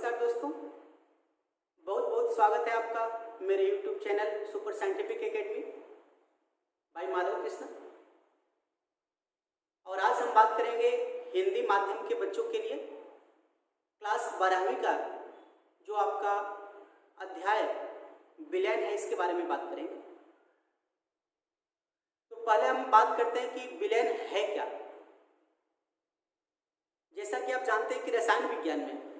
नमस्कार दोस्तों, बहुत बहुत स्वागत है आपका मेरे YouTube channel super scientific academy by Madhav Krishna. और आज हम बात करेंगे हिंदी माध्यम के बच्चों के लिए क्लास 12वीं का जो आपका अध्याय विलयन है, इसके बारे में बात करेंगे। तो पहले हम बात करते हैं कि विलयन है क्या। जैसा कि आप जानते हैं कि रसायन विज्ञान में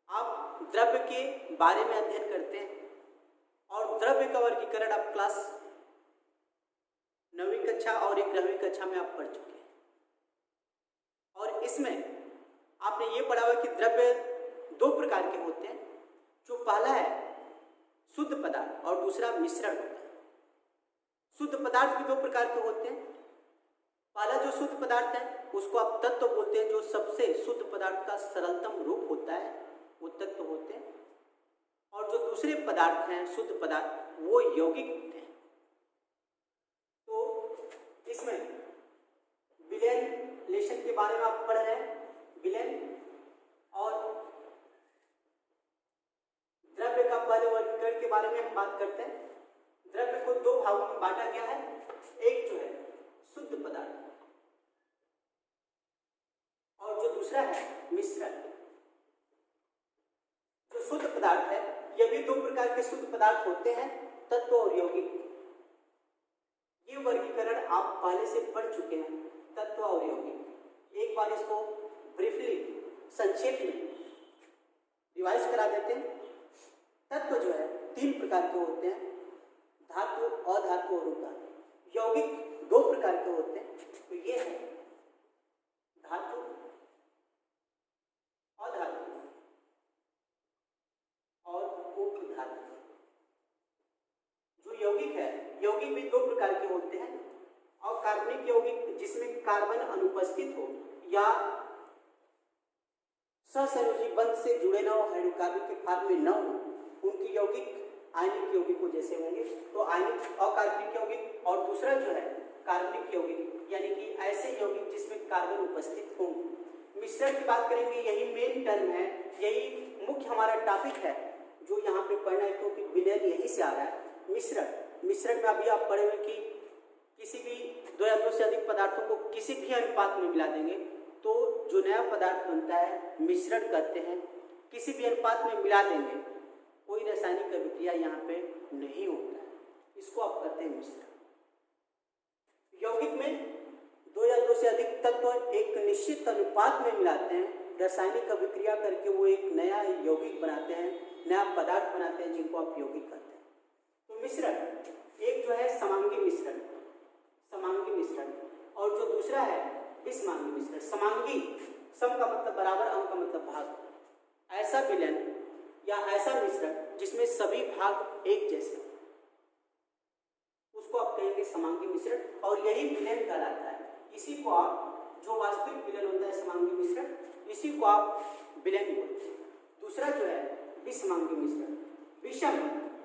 आप द्रव्य के बारे में अध्ययन करते हैं और द्रव्य का वर्गीकरण आप क्लास 9वीं कक्षा और 11वीं कक्षा में आप पढ़ चुके हैं। और इसमें आपने ये पढ़ा हुआ कि द्रव्य दो प्रकार के होते हैं। जो पहला है शुद्ध पदार्थ और दूसरा मिश्रण होता है। शुद्ध पदार्थ भी दो प्रकार के होते हैं। पहला जो शुद्ध पदार्थ है उसको आप तत्व बोलते हैं। जो सबसे शुद्ध पदार्थ का सरलतम रूप होता है वो तत्व होते हैं। और जो दूसरे पदार्थ हैं शुद्ध पदार्थ वो यौगिक होते हैं। तो इसमें विलयन के बारे में आप पढ़ रहे हैं। विलयन और द्रव्य का पहले वर्गीकरण के बारे में हम बात करते हैं। द्रव्य को दो भागों में बांटा गया है। एक जो है शुद्ध पदार्थ और जो दूसरा है मिश्रण। जो शुद्ध पदार्थ है ये भी दो प्रकार के शुद्ध पदार्थ होते हैं, तत्व और यौगिक। ये वर्गीकरण आप पहले से पढ़ चुके हैं, तत्व और यौगिक। एक बार इसको ब्रीफली संक्षेप में रिवाइज करा देते हैं। तत्व जो है तीन प्रकार के होते हैं, धातु, अधातु और उपधातु। यौगिक दो प्रकार के होते हैं। तो ये है धातु, अधातु और उपधातु। जो यौगिक है, यौगिक भी दो प्रकार के होते हैं। और कार्बनिक यौगिक जिसमें कार्बन अनुपस्थित हो या सहसंयोजी बंध से जुड़े न हो, हाइड्रोकार्बन के फॉर्म में न हो, उनकी यौगिक आयनिक यौगिक जैसे होंगे। तो आयनिक अकार्बनिक यौगिक और दूसरा जो है कार्बनिक यौगिक, यानी कि ऐसे यौगिक जिसमें कार्बन उपस्थित हों। मिश्रण की बात करेंगे, यही मेन टर्म है, यही मुख्य हमारा टॉपिक है जो यहाँ पे पढ़ना है, क्योंकि विलयन यहीं से आ रहा है। मिश्रण में अभी आप पढ़े हुए कि किसी भी दो या दो से अधिक पदार्थों को किसी भी अनुपात में मिला देंगे तो जो नया पदार्थ बनता है मिश्रण कहते हैं। किसी भी अनुपात में मिला देंगे, कोई रासायनिक अभिक्रिया यहाँ पे नहीं होता है, इसको आप कहते हैं मिश्रण। यौगिक में दो या दो से अधिक तत्व एक निश्चित अनुपात में मिलाते हैं, रासायनिक अभिक्रिया करके वो एक नया यौगिक बनाते हैं, नया पदार्थ बनाते हैं, जिनको आप यौगिक कहते हैं। तो मिश्रण एक जो है समांगी मिश्रण और जो दूसरा है विषमांगी मिश्रण। समांगी, सम का मतलब बराबर, अंग का मतलब भाग। ऐसा विलयन या ऐसा मिश्रण जिसमें सभी भाग एक जैसे, उसको आप कहेंगे समांगी मिश्रण। और यही विलयन कहलाता है। इसी को आप, जो वास्तविक विलयन होता है समांगी मिश्रण, इसी को आप विलयन बोलते हैं। दूसरा जो है विषमांगी मिश्रण। विषम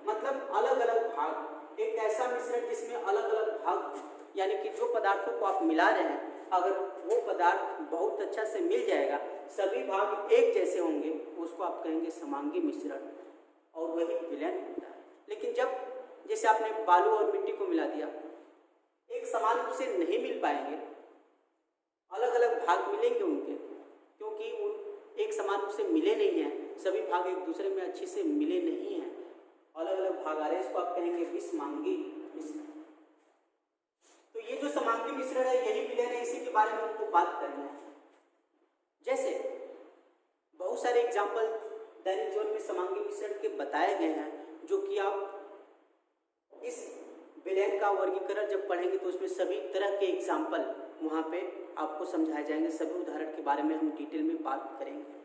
मतलब अलग अलग भाग। एक ऐसा मिश्रण जिसमें अलग अलग भाग, यानी कि जो पदार्थों को आप मिला रहे हैं अगर वो पदार्थ बहुत अच्छा से मिल जाएगा, सभी भाग एक जैसे होंगे, उसको आप कहेंगे समांगी मिश्रण और वही विलयन होता है। लेकिन जब जैसे आपने बालू और मिट्टी को मिला दिया, एक समान रूप से नहीं मिल पाएंगे, अलग अलग भाग मिलेंगे उनके, क्योंकि वो एक समान रूप से मिले नहीं हैं, सभी भाग एक दूसरे में अच्छे से मिले नहीं हैं, अलग अलग भाग आ रहे हैं, इसको आप कहेंगे विषमांगी मिश्रण। तो ये जो समांगी मिश्रण है यही विलयन है, इसी के बारे में हमको बात करना है। जैसे बहुत सारे एग्जाम्पल दैनिक जीवन में समांगी मिश्रण के बताए गए हैं, जो कि आप इस विलयन का वर्गीकरण जब पढ़ेंगे तो उसमें सभी तरह के एग्जाम्पल वहाँ पे आपको समझाए जाएंगे। सभी उदाहरण के बारे में हम डिटेल में बात करेंगे।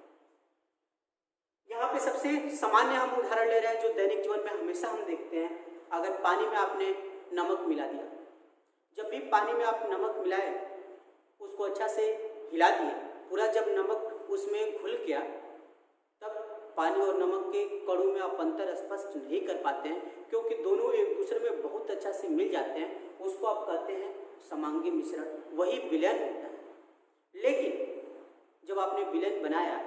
यहाँ पे सबसे सामान्य हम उदाहरण ले रहे हैं जो दैनिक जीवन में हमेशा हम देखते हैं। अगर पानी में आपने नमक मिला दिया, जब भी पानी में आप नमक मिलाए उसको अच्छा से हिला दिए, पूरा जब नमक उसमें घुल गया तब पानी और नमक के कणों में आप अंतर स्पष्ट नहीं कर पाते हैं, क्योंकि दोनों एक दूसरे में बहुत अच्छा से मिल जाते हैं। उसको आप कहते हैं समांगी मिश्रण, वही विलयन होता है। लेकिन जब आपने विलयन बनाया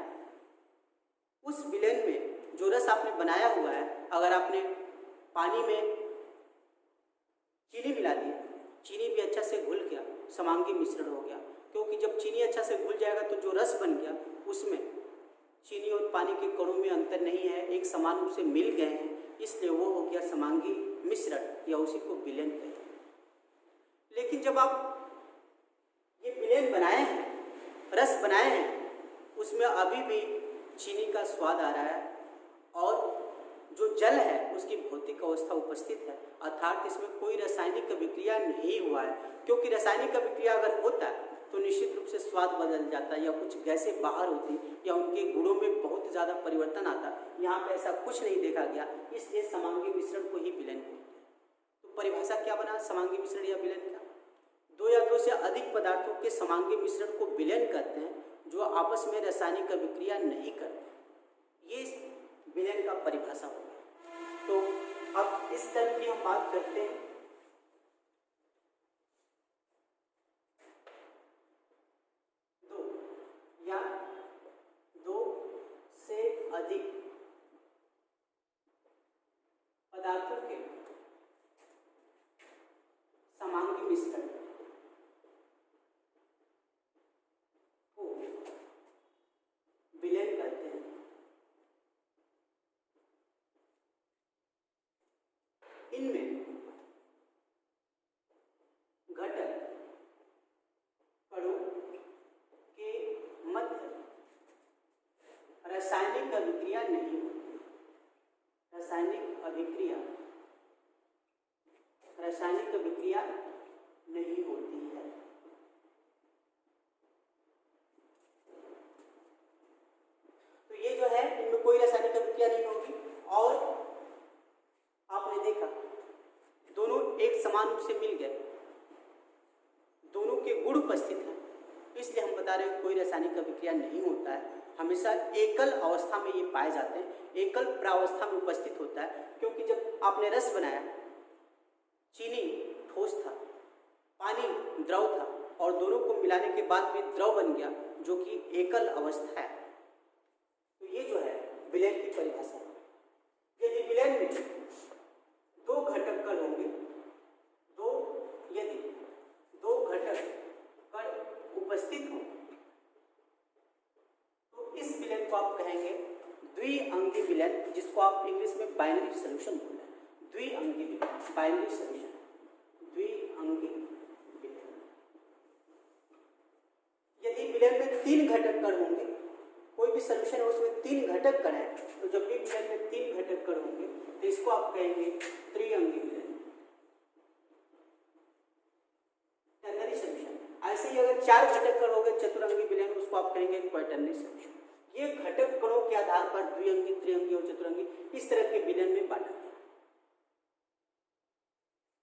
उस विलेन में जो रस आपने बनाया हुआ है, अगर आपने पानी में चीनी मिला दी, चीनी भी अच्छा से घुल गया, समांगी मिश्रण हो गया, क्योंकि जब चीनी अच्छा से घुल जाएगा तो जो रस बन गया उसमें चीनी और पानी के कणों में अंतर नहीं है, एक समान रूप से मिल गए हैं, इसलिए वो हो गया समांगी मिश्रण या उसी को विलेन कहते हैं। लेकिन जब आप ये विलेन बनाए हैं, रस बनाए हैं, उसमें अभी भी चीनी का स्वाद आ रहा है और जो जल है उसकी भौतिक अवस्था उपस्थित है, अर्थात इसमें कोई रासायनिक अभिक्रिया नहीं हुआ है, क्योंकि रासायनिक अभिक्रिया अगर होता है तो निश्चित रूप से स्वाद बदल जाता है या कुछ गैसें बाहर होती या उनके गुणों में बहुत ज़्यादा परिवर्तन आता। यहाँ पे ऐसा कुछ नहीं देखा गया, इसलिए समांगी मिश्रण को ही विलेन कहते हैं। तो परिभाषा क्या बना समांगी मिश्रण या विलेन का? दो या दो से अधिक पदार्थों के समांगी मिश्रण को विलेन कहते हैं जो आपस में रासायनिक अभिक्रिया नहीं करते। ये विलेन का परिभाषा हो गया। तो अब इस तरह की हम बात करते हैं। दो से अधिक पदार्थों के समांगी मिश्रण को विलेन कहते हैं। इनमें घटक कणों के मध्य रासायनिक अभिक्रिया नहीं होती। रासायनिक अभिक्रिया नहीं होती है। तो ये जो है इनमें कोई रासायनिक अभिक्रिया नहीं होगी और आपने देखा दोनों एक समान रूप से मिल गए, दोनों के गुण उपस्थित हैं, इसलिए हम बता रहे हैं कोई रासायनिक अभिक्रिया नहीं होता है। हमेशा एकल अवस्था में ये पाए जाते हैं, एकल प्रावस्था में उपस्थित होता है, क्योंकि जब आपने रस बनाया, चीनी ठोस था, पानी द्रव था और दोनों को मिलाने के बाद भी द्रव बन गया जो कि एकल अवस्था है। तो ये जो है विलेन की परिभाषा है। यदि विलेन में दो घटक कण होंगे, यदि दो घटक कण उपस्थित हों तो इस विलेन को आप कहेंगे द्विअंगी विलेन, जिसको आप इंग्लिश में बाइनरी सॉल्यूशन बोल रहे हैं। द्विअंगी विलेन, बाइनरी सॉल्यूशन, द्विअंगी विलेन। यदि विलेन में तीन घटक कण होंगे, कोई भी सॉल्यूशन है उसमें तीन घटक कण है, तो जब भी विलेन में तीन घटक कण होंगे तो इसको आप कहेंगे त्रिअंगी विलेन, टर्नरी सॉल्यूशन। ऐसे ही अगर चार घटक कण होंगे चतुरंगी विलेन, उसको आप कहेंगे क्वाटर्नरी सॉल्यूशन। ये घटक कणों के आधार पर द्विअंगी, त्रिअंगी और चतुरंगी इस तरह के विलेन में बांटा गया।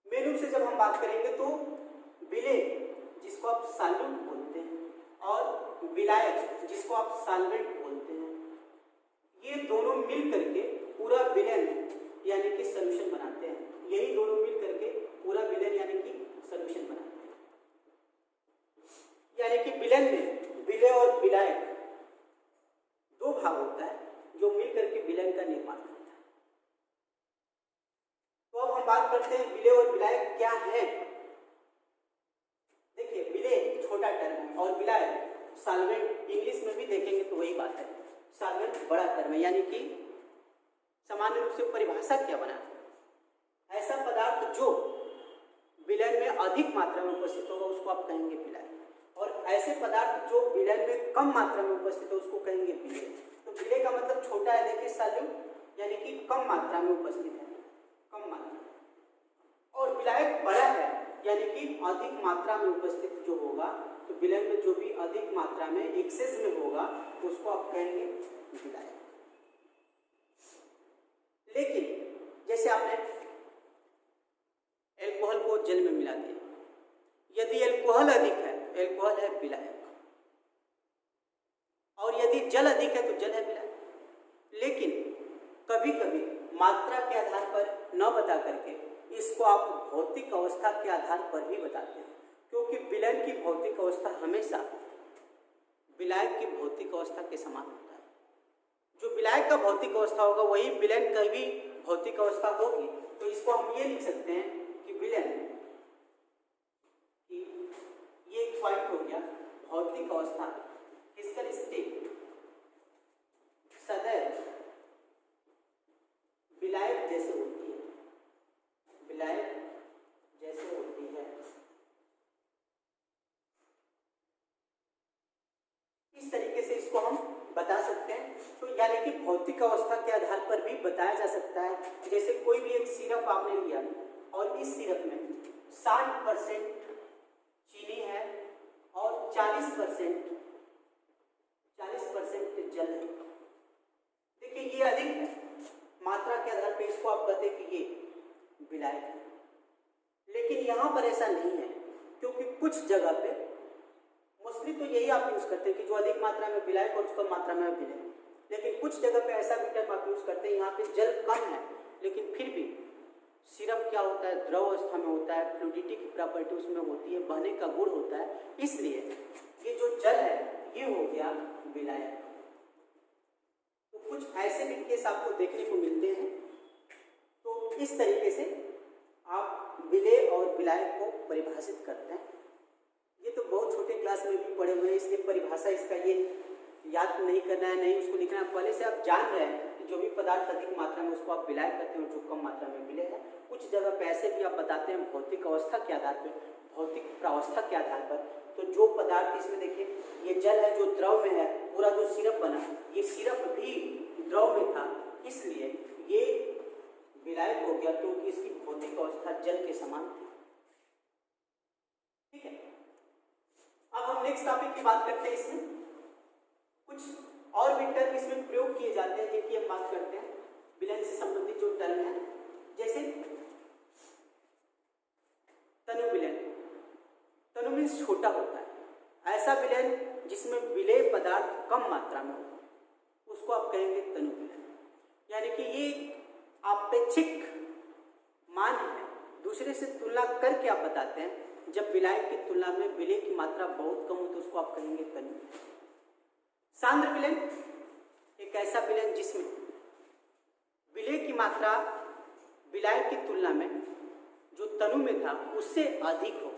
मेन रूप से जब हम बात करेंगे तो विलेन, जिसको आप सॉल्यूट बोलते हैं, और विलायक, जिसको आप सॉल्वेंट बोलते हैं, ये दोनों मिल करके पूरा विलेन यानी कि सॉल्यूशन बनाते हैं। यही दोनों मिल करके पूरा विलेन यानी कि सॉल्यूशन बनाते हैं। यानी कि विलेन में विलेय और विलायक दो भाग होता है जो मिल करके विलेन का निर्माण करता है। तो अब हम बात करते हैं विलेय और विलायक क्या है। देखिए, विलेय छोटा टर्म है और विलायक सॉल्वेंट, इंग्लिश में भी देखेंगे तो वही बात है, सॉल्वेंट बड़ा टर्म है। यानी कि सामान्य रूप से परिभाषा क्या बना, ऐसा पदार्थ जो विलेन में अधिक मात्रा में उपस्थित होगा उसको आप कहेंगे विलायक, और ऐसे पदार्थ जो विलेन में कम मात्रा में उपस्थित है उसको कहेंगे विलेय। तो विलेय का मतलब छोटा है, देखिए सॉल्यूट यानी कि कम मात्रा में उपस्थित है, कम मात्रा, और विलायक बड़ा है यानी कि अधिक मात्रा में उपस्थित जो होगा। तो विलेन में जो भी अधिक मात्रा में एक्सेस में होगा उसको आप कहेंगे विलायक। लेकिन जैसे आपने एल्कोहल को जल में मिला दिया, यदि एल्कोहल अधिक है एल्कोहल है विलायक, और यदि जल अधिक है तो जल है विलायक। लेकिन कभी कभी मात्रा के आधार पर न बता करके इसको आप भौतिक अवस्था के आधार पर भी बताते हैं, क्योंकि विलेन की भौतिक अवस्था हमेशा विलायक की भौतिक अवस्था के समान होता है। जो विलायक विलायक का भौतिक अवस्था होगा वही विलयन का भी भौतिक अवस्था होगी। तो इसको हम ये लिख सकते हैं कि विलयन की ये एक पॉइंट हो गया, भौतिक अवस्था फिजिकल स्टेट सदैव विलायक जैसे होती है, विलायक जैसे होती है। इस तरीके से इसको हम बता सकते हैं। तो यानी कि भौतिक अवस्था के आधार पर भी बताया जा सकता है। जैसे कोई भी एक सिरप आपने लिया और इस सिरप में 60% चीनी है और 40% जल है। देखिए ये अधिक है, मात्रा के आधार पर इसको आप कहते हैं कि ये विलायक है। लेकिन यहाँ पर ऐसा नहीं है, क्योंकि कुछ जगह पे मोस्टली तो यही आप यूज करते हैं कि जो अधिक मात्रा में विलायक और कम मात्रा में विलय। लेकिन कुछ जगह पे ऐसा भी टर्म आप यूज करते हैं यहाँ पे जल कम है लेकिन फिर भी सिरप क्या होता है, द्रव अवस्था में होता है, फ्लूइडिटी की प्रॉपर्टी उसमें होती है, बहने का गुण होता है, इसलिए ये जो जल है ये हो गया विलायक। तो कुछ ऐसे भी केस आपको देखने को मिलते हैं। तो इस तरीके से आप विलेय और विलायक को परिभाषित करते हैं। ये तो बहुत छोटे क्लास में भी पढ़े हुए हैं, इसलिए परिभाषा इसका ये याद नहीं करना है, नहीं उसको लिखना है। पहले से आप जान रहे हैं कि जो भी पदार्थ अधिक मात्रा में उसको आप विलायक करते हैं, जो कम मात्रा में विलेय है। कुछ जगह पे ऐसे भी आप बताते हैं भौतिक अवस्था के आधार पर, भौतिक प्रावस्था के आधार पर। तो जो पदार्थ इसमें देखिए ये जल है जो द्रव में है, पूरा जो सिरप बना ये सिरप भी द्रव में था, इसलिए ये विलायक हो गया क्योंकि इसकी भौतिक अवस्था जल के समान थी। ठीक है, अब हम नेक्स्ट टॉपिक की बात करते हैं। इसमें कुछ और भी टर्म इसमें प्रयोग किए जाते हैं जिनकी हम बात करते हैं, विलयन से संबंधित जो टर्म है। जैसे तनु विलयन, तनु मीन्स छोटा होता है, ऐसा विलयन जिसमें विलेय पदार्थ कम मात्रा में हो उसको आप कहेंगे तनु विलयन। यानी कि ये आपेक्षिक मान है, दूसरे से तुलना करके आप बताते हैं। जब विलायक की तुलना में विलेय की मात्रा बहुत कम हो तो उसको आप कहेंगे तनु। सांद्र विलयन एक ऐसा विलयन जिसमें विलेय की मात्रा विलायक की तुलना में जो तनु में था उससे अधिक हो।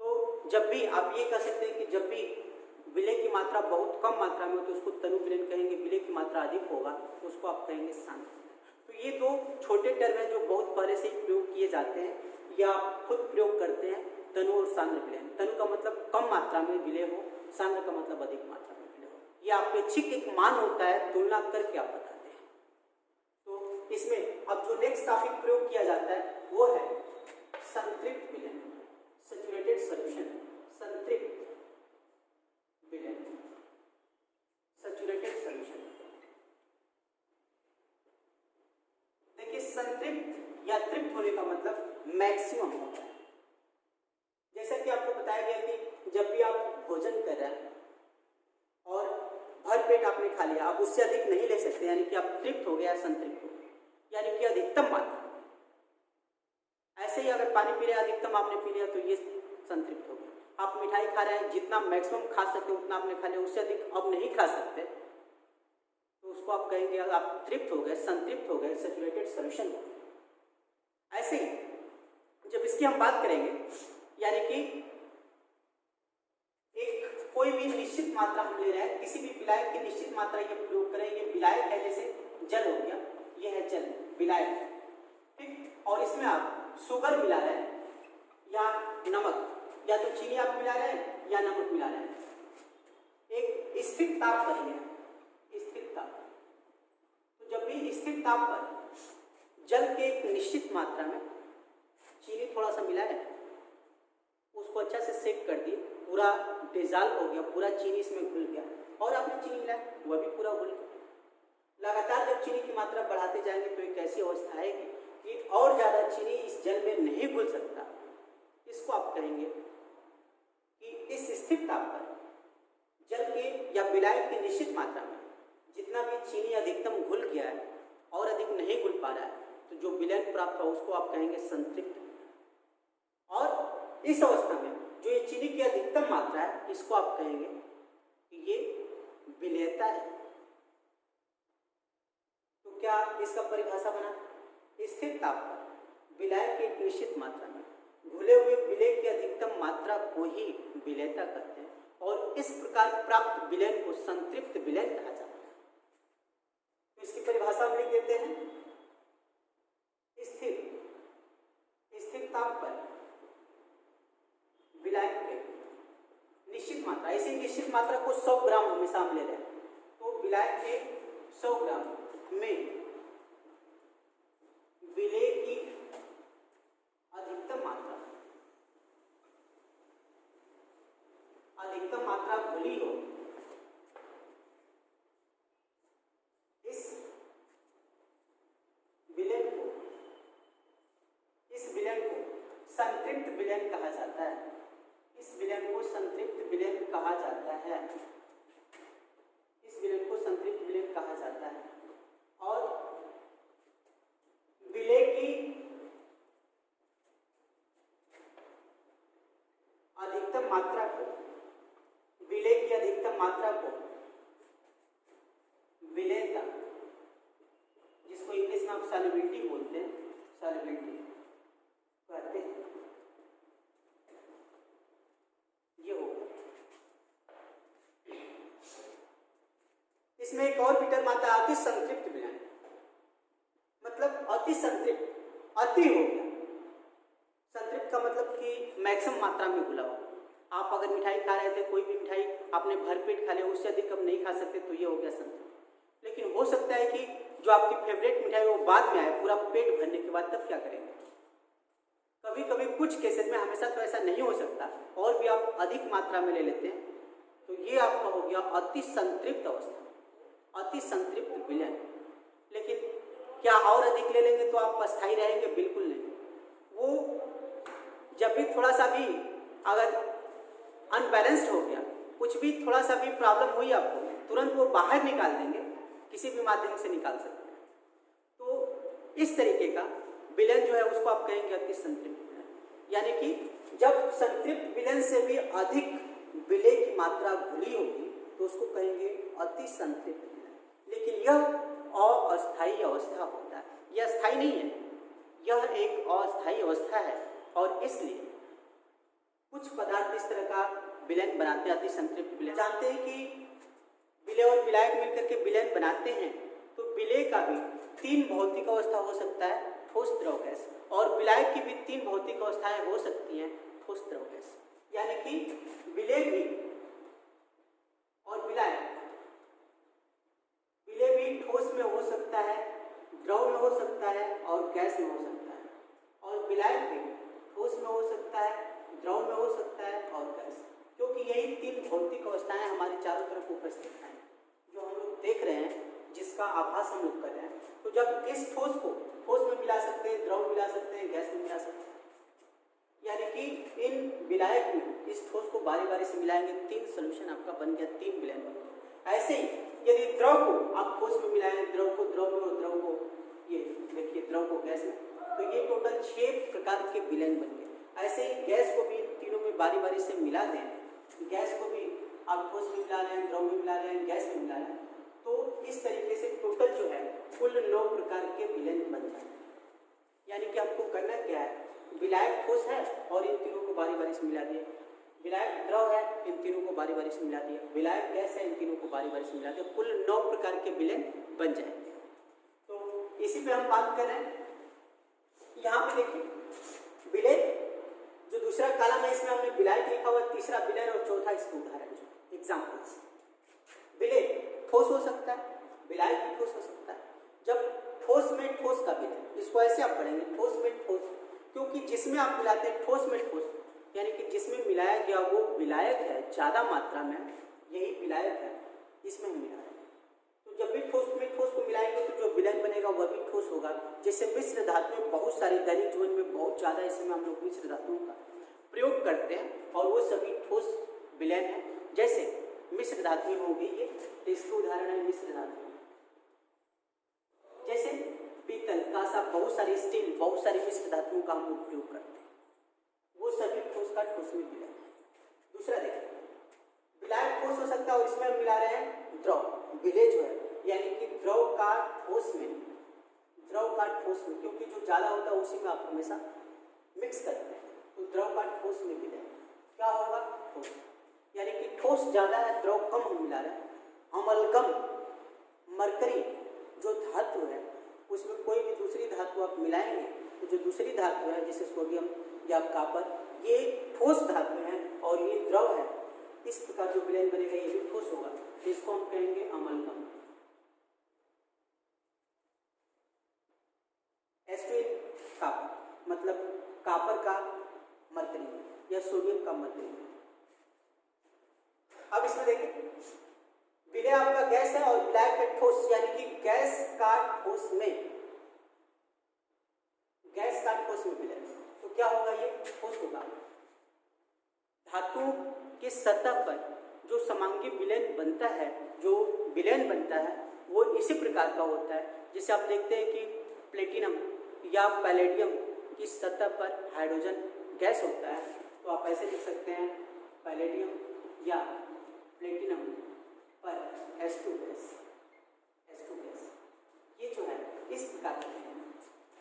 तो जब भी आप ये कह सकते हैं कि जब भी विलेय की मात्रा बहुत कम मात्रा में हो तो उसको तनु विलयन कहेंगे, विलेय की मात्रा अधिक होगा तो उसको आप कहेंगे सांद्र। तो ये दो छोटे टर्म हैं जो बहुत पहले से ही प्रयोग किए जाते हैं या आप खुद प्रयोग करते हैं, तनु और सांद्र विलयन। तनु का मतलब कम मात्रा में विलेय हो, सांद्र का मतलब अधिक मात्रा में विलेय हो। यह अपेक्षिक एक मान होता है, तुलना करके आप बताते हैं। तो इसमें अब जो नेक्स्ट टॉपिक प्रयोग किया जाता है वो है संतृप्त विलयन, सैचुरेटेड सॉल्यूशन। संतृप्त विलयन, सैचुरेटेड सॉल्यूशन। देखिए संतृप्त या तृप्त होने का मतलब मैक्सिमम होता है। जैसा कि आपको बताया गया कि जब भी आप भोजन कर रहे हैं और भर पेट आपने खा लिया, आप उससे अधिक नहीं ले सकते, यानी कि आप तृप्त हो गया, संतृप्त हो गया, यानी कि अधिकतम मात्रा। ऐसे ही अगर पानी पी रहे अधिकतम आपने पी लिया तो ये संतृप्त हो गया। आप मिठाई खा रहे हैं, जितना मैक्सिमम खा सकते उतना आपने खा लिया, उससे अधिक अब नहीं खा सकते तो उसको आप कहेंगे आप तृप्त हो गए, संतृप्त हो गए, सैचुरेटेड सॉल्यूशन हो गए। ऐसे ही जब इसकी हम बात करेंगे, यानी कि एक कोई भी निश्चित मात्रा हम ले रहे हैं, किसी भी विलायक की निश्चित मात्रा ये प्रयोग करें। ये विलायक है, जैसे जल हो गया, ये है जल विलायक, ठीक। और इसमें आप शुगर मिला रहे हैं या नमक, या तो चीनी आप मिला रहे हैं या नमक मिला रहे हैं। एक स्थिर ताप पर है, स्थिर ताप। तो जब भी स्थिर ताप पर जल के एक निश्चित मात्रा में चीनी थोड़ा सा मिला है, उसको अच्छा से सेक कर दिए, पूरा डिजॉल्व हो गया, पूरा चीनी इसमें घुल गया, और आपने चीनी मिलाया वह भी पूरा घुल गया। लगातार जब चीनी की मात्रा बढ़ाते जाएंगे तो एक ऐसी अवस्था आएगी कि और ज़्यादा चीनी इस जल में नहीं घुल सकता। इसको आप कहेंगे कि इस स्थिर ताप पर जल के या विलायक की निश्चित मात्रा में जितना भी चीनी अधिकतम घुल गया है और अधिक नहीं घुल पा रहा है, तो जो विलयन प्राप्त हो उसको आप कहेंगे संतृप्त। और इस अवस्था में जो ये चीनी की अधिकतम मात्रा है, इसको आप कहेंगे कि ये विलेयता है, क्या इसका परिभाषा बना, स्थिर ताप पर विलायक की एक निश्चित मात्रा में घुले हुए विलेय की अधिकतम मात्रा को ही विलेयता कहते हैं और इस प्रकार प्राप्त विलयन को संतृप्त विलयन कहा जाता है। तो इसकी परिभाषा हम लिख देते हैं, स्थिर ताप पर विलायक के निश्चित मात्रा, इसी निश्चित मात्रा को 100 ग्राम हमेशा हम ले रहे हैं, तो विलायक के 100 ग्राम में विलेय की अधिकतम मात्रा भली हो, इस विलयन को संतृप्त विलयन कहा जाता है। इस विलयन को संतृप्त विलयन कहा जाता है। इस विलयन को संतृप्त विलयन कहा जाता है और विलेय की अधिकतम मात्रा को, विलेय की अधिकतम मात्रा को विलेयता, जिसको इंग्लिश में आप सॉल्युबिलिटी बोलते हैं, सॉल्युबिलिटी कहते हैं, ये होगा। इसमें एक और भी टर्म आता है अति संतृप्त विलयन, मतलब अति संतृप्त, अति हो गया। संतृप्त का मतलब कि मैक्सिमम मात्रा में घुला हुआ। आप अगर मिठाई खा रहे थे, कोई भी मिठाई आपने भरपेट खा लिया, उससे अधिक कम नहीं खा सकते, तो ये हो गया संतृप्त। लेकिन हो सकता है कि जो आपकी फेवरेट मिठाई वो बाद में आए, पूरा पेट भरने के बाद, तब क्या करेंगे? कभी कभी कुछ केसेस में, हमेशा तो ऐसा नहीं हो सकता, और भी आप अधिक मात्रा में ले लेते हैं, तो ये आपका हो गया अति संतृप्त अवस्था, अति संतृप्त विलयन। लेकिन क्या और अधिक ले लेंगे तो आप अस्थायी रहेंगे? बिल्कुल नहीं। वो जब भी थोड़ा सा भी अगर अनबैलेंस्ड हो गया, कुछ भी थोड़ा सा भी प्रॉब्लम हुई आपको, तुरंत वो बाहर निकाल देंगे, किसी भी माध्यम से निकाल सकते हैं। तो इस तरीके का विलयन जो है उसको आप कहेंगे अति संतृप्त विलयन। यानी कि जब संतृप्त विलयन से भी अधिक विलेय की मात्रा घुली होगी तो उसको कहेंगे अति संतृप्त विलयन। लेकिन यह अस्थायी अवस्था होता है, यह अस्थायी नहीं है, यह एक अस्थायी अवस्था है और इसलिए कुछ पदार्थ इस तरह का विलयन बनाते हैं, अति संतृप्त विलयन। जानते हैं कि विलेय और विलायक मिलकर के विलयन बनाते हैं, तो विलेय का भी 3 भौतिक अवस्था हो सकता है, ठोस, द्रव, गैस, और विलायक की भी 3 भौतिक अवस्थाएं हो सकती हैं, ठोस, द्रव, गैस। यानी कि विलेय भी और विलायक, विलेय भी ठोस में हो सकता है, द्रव में हो सकता है और गैस में हो सकता है, और विलायक भी ठोस में हो सकता है, द्रव में हो सकता है और गैस। क्योंकि यही 3 भौतिक अवस्थाएं हमारे चारों तरफ उपस्थित हैं, जो हम लोग देख रहे हैं, जिसका आभास हम लोग कर रहे हैं। तो जब इस ठोस को ठोस में मिला सकते हैं, द्रव मिला सकते हैं, गैस में मिला सकते हैं, यानी कि इन विलायक में इस ठोस को बारी बारी से मिलाएंगे, 3 सोल्यूशन आपका बन गया, 3 विलयन बन गया। ऐसे ही यदि द्रव को आप ठोस में मिलाएंगे, द्रव को द्रव में और द्रव को ये देखिए द्रव को गैस में, तो ये टोटल 6 प्रकार के विलयन बन गए। ऐसे ही गैस को भी इन तीनों में बारी बारी से मिला दें, गैस को भी आप ठोस में मिला रहे हैं, द्रव में मिला रहे हैं, गैस में मिला रहे हैं, तो इस तरीके से टोटल जो है कुल 9 प्रकार के विलयन बन जाते हैं। यानी कि आपको करना क्या है, विलायक ठोस है और इन तीनों को बारी बारी से मिला दिया, विलायक द्रव है, इन तीनों को बारी बारी से मिला दिया, विलायक गैस है, इन तीनों को बारी बारी से मिला दिया, कुल 9 प्रकार के विलयन बन जाएंगे। तो इसी पे हम बात कर रहे हैं। यहाँ पे देखिए विलेय, जो दूसरा कॉलम है इसमें हमने विलायक लिखा हुआ, तीसरा विलयन और चौथा इसका उदाहरण, एग्जाम्पल्स। विलेय ठोस हो सकता है, विलायक भी ठोस हो सकता है। जब ठोस में ठोस का विलयन, इसको ऐसे आप पढ़ेंगे, ठोस में ठोस, क्योंकि जिसमें आप मिलाते हैं ठोस में ठोस, यानी कि जिसमें मिलाया गया वो विलायक है ज़्यादा मात्रा में, यही विलायक है, इसमें हम मिला रहे हैं। तो जब भी ठोस में ठोस को मिलाएंगे तो जो विलयन बनेगा वह भी ठोस होगा। जैसे मिश्र धातु में बहुत सारी, दैनिक जीवन में बहुत ज़्यादा इस समय हम लोग मिश्र धातुओं का प्रयोग करते हैं और वो सभी ठोस विलयन है। जैसे मिश्र धातु हो गई ये, तो इसका उदाहरण है मिश्र धातु। जैसे पीतल, कांसा, बहुत सारी स्टील, बहुत सारी मिश्र धातुओं का हम लोग प्रयोग करते हैं, वो सभी ठोस का ठोस में विलयन है। दूसरा देखिए, विलायक ठोस हो सकता है और इसमें हम मिला रहे हैं द्रव, विलेय जो है, यानी कि द्रव का ठोस में द्रव का ठोस में, क्योंकि जो ज़्यादा होता है उसी में आप हमेशा मिक्स करते हैं, तो द्रव का ठोस में विलय क्या होगा? ठोस। यानी कि ठोस ज़्यादा है, द्रव कम हम मिला रहे हैं। अमलगम मरकरी जो धातु है उसमें कोई भी दूसरी धातु आप मिलाएंगे तो जो दूसरी धातु है जैसे सोडियम या कॉपर, ये ठोस धातु है और ये द्रव है, इस प्रकार जो विलयन बनेगा ये भी ठोस होगा, तो इसको हम कहेंगे अमलगम। एस्ट्रिन कॉपर मतलब कॉपर का मरकरी या सोडियम का मरकरी। अब इसमें देखिए विलय आपका गैस है और ब्लैक है ठोस, यानी कि गैस का ठोस में विलय, तो क्या होगा? ये ठोस होगा। धातु की सतह पर जो समांगी विलयन बनता है, जो विलयन बनता है वो इसी प्रकार का होता है। जैसे आप देखते हैं कि प्लेटिनम या पैलेडियम की सतह पर हाइड्रोजन गैस होता है, तो आप ऐसे लिख सकते हैं पैलेडियम या प्लेटिनम पर H2 गैस, ये जो है इस प्रकार के हैं।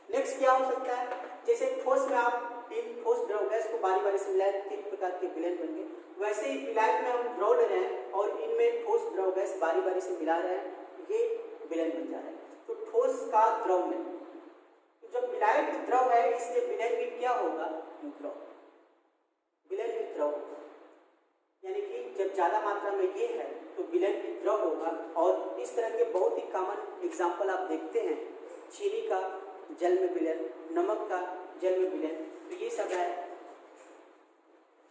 नेक्स्ट क्या हो सकता है? जैसे ठोस में आप तीन ठोस द्रव गैस को बारी बारी से मिलाए, तीन प्रकार के विलयन बन गए, वैसे ही विलायक में हम द्रव ले रहे हैं और इनमें ठोस द्रव गैस बारी बारी से मिला रहे हैं, ये विलयन बन जा रहा है। तो ठोस का द्रव में, तो जब विलायक द्रव है इसलिए विलयन भी क्या होगा? द्रव, विलयन भी द्रव होगा, यानी कि जब ज्यादा मात्रा में ये है तो विलयन भी द्रव होगा। और इस तरह के बहुत ही कॉमन एग्जाम्पल आप देखते हैं, चीनी का जल में विलयन, नमक का जल में विलयन, तो ये सब है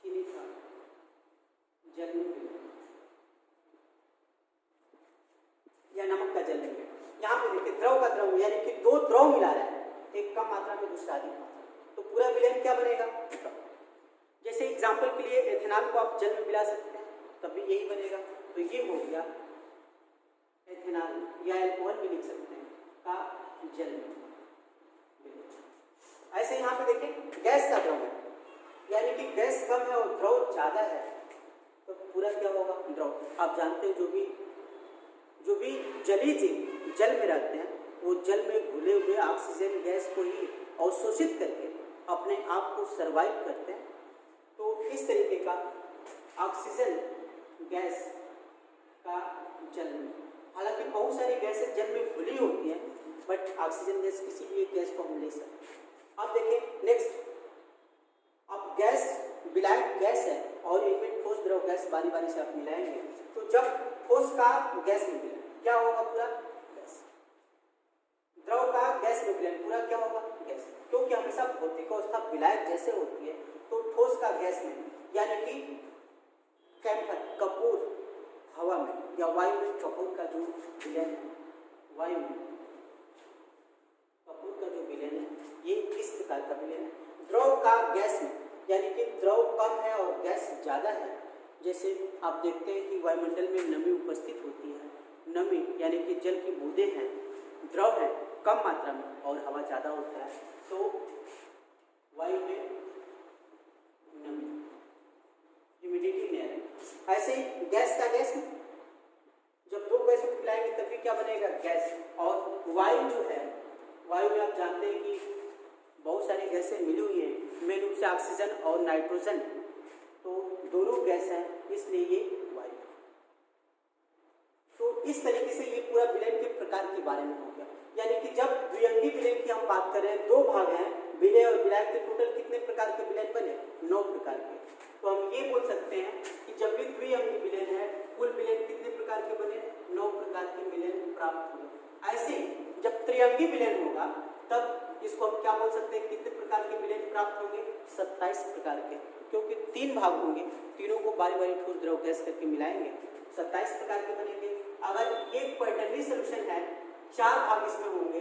चीनी का जल में विलयन या नमक का जल में विलयन। यहाँ पे देखिए द्रव का द्रव, यानी कि दो द्रव मिला रहा है, एक कम मात्रा में दूसरा अधिक मात्रा, तो पूरा विलयन क्या बनेगा? जैसे एग्जाम्पल के लिए एथेनॉल को आप जल में मिला सकते हैं तब भी यही बनेगा, तो ये हो गया एथेनॉल या एल्कोहल भी लिख सकते हैं का जल में। ऐसे यहाँ पे देखिए गैस का द्रव है, यानी कि गैस कम है और द्रव ज्यादा है, तो पूरा क्या होगा? द्रव। आप जानते हैं जो भी जलीय जीव जल में रहते हैं वो जल में घुले हुए ऑक्सीजन गैस को ही अवशोषित करके अपने आप को सर्वाइव करते हैं। तो इस तरीके का ऑक्सीजन गैस का जल में, हालांकि बहुत सारी गैसें जल में घुली होती हैं, बट ऑक्सीजन गैस किसी भी एक गैस को हम ले सकते हैं। अब देखिए नेक्स्ट, अब गैस विलायक गैस है और इनमें ठोस द्रव गैस बारी बारी से आप मिलाएंगे, तो जब ठोस का गैस में विलयन क्या होगा? पूरा गैस। द्रव का गैस में विलयन पूरा क्या होगा? गैस, क्योंकि हमेशा भौतिक अवस्था विलायक जैसे होती है, तो ठोस का गैस में, यानी कि कैंफर कपूर हवा में या वायु में कपूर का जो विलयन है, वायु में कपूर का जो विलयन है, ये इस प्रकार का विलयन है। द्रव का गैस में, यानी कि द्रव कम है और गैस ज्यादा है। जैसे आप देखते हैं कि वायुमंडल में नमी उपस्थित होती है, नमी यानी कि जल की बूंदें हैं, द्रव है कम मात्रा में और हवा ज्यादा होता है, तो वायु में नमी, ह्यूमिडिटी नहीं है। ऐसे ही गैस का गैस में, जब दो गैस को मिलाएंगे तभी क्या बनेगा? गैस। और वायु जो है, वायु में आप जानते हैं कि बहुत सारी गैसें मिली हुई हैं, मेन रूप से ऑक्सीजन और नाइट्रोजन, तो दोनों गैस हैं, इसलिए ये वायु। तो इस तरीके से ये पूरा विलयन के प्रकार के बारे में हो गया। यानी कि जब द्विअंगी विलयन की हम बात कर रहे हैं, दो भाग हैं विलय और विलायक के, टोटल कितने प्रकार के विलयन बने? 9 प्रकार के। तो हम ये बोल सकते हैं कि जब भी द्विअंगी विलयन है, कुल विलयन कितने प्रकार के बने? 9 प्रकार के विलयन प्राप्त हुए। ऐसे जब त्रिअंगी विलयन होगा तब इसको हम क्या बोल सकते हैं? कितने प्रकार के विलयन प्राप्त होंगे? 27 प्रकार के, क्योंकि 3 भाग होंगे, तीनों को बारी बारी ठोस द्रव गैस करके मिलाएंगे, 27 प्रकार के बनेंगे। अगर एक क्वार्टरली सोल्यूशन है, 4 भाग इसमें होंगे,